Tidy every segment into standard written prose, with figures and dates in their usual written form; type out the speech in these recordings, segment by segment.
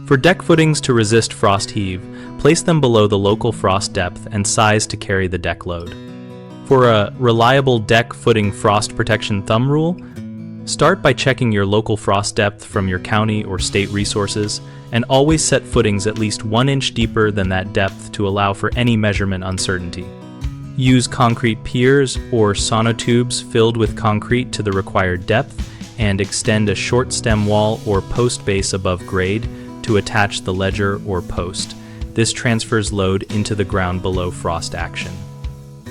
For deck footings to resist frost heave, place them below the local frost depth and size to carry the deck load. For a reliable deck footing frost protection thumb rule, start by checking your local frost depth from your county or state resources, and always set footings at least 1 inch deeper than that depth to allow for any measurement uncertainty. Use concrete piers or sonotubes filled with concrete to the required depth, and extend a short stem wall or post base above grade to attach the ledger or post. This transfers load into the ground below frost action.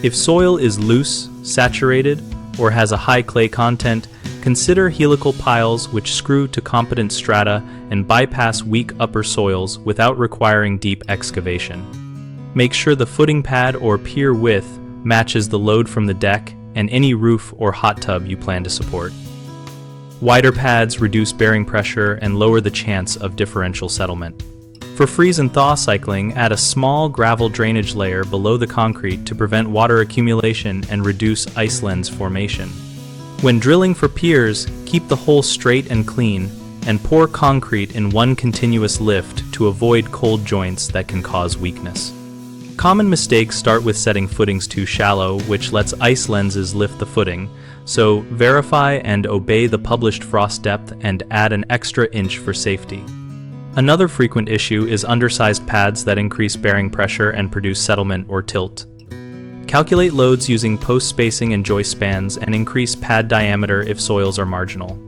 If soil is loose, saturated, or has a high clay content, consider helical piles which screw to competent strata and bypass weak upper soils without requiring deep excavation. Make sure the footing pad or pier width matches the load from the deck and any roof or hot tub you plan to support. Wider pads reduce bearing pressure and lower the chance of differential settlement. For freeze and thaw cycling, add a small gravel drainage layer below the concrete to prevent water accumulation and reduce ice lens formation. When drilling for piers, keep the hole straight and clean, and pour concrete in one continuous lift to avoid cold joints that can cause weakness. Common mistakes start with setting footings too shallow, which lets ice lenses lift the footing, so verify and obey the published frost depth and add an extra inch for safety. Another frequent issue is undersized pads that increase bearing pressure and produce settlement or tilt. Calculate loads using post spacing and joist spans and increase pad diameter if soils are marginal.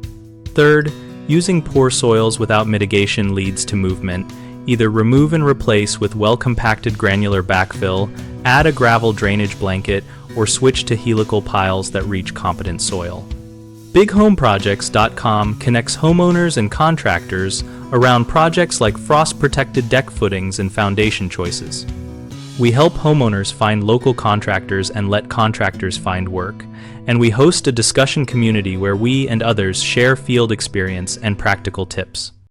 Third, using poor soils without mitigation leads to movement. Either remove and replace with well-compacted granular backfill, add a gravel drainage blanket, or switch to helical piles that reach competent soil. BigHomeProjects.com connects homeowners and contractors around projects like frost-protected deck footings and foundation choices. We help homeowners find local contractors and let contractors find work, and we host a discussion community where we and others share field experience and practical tips.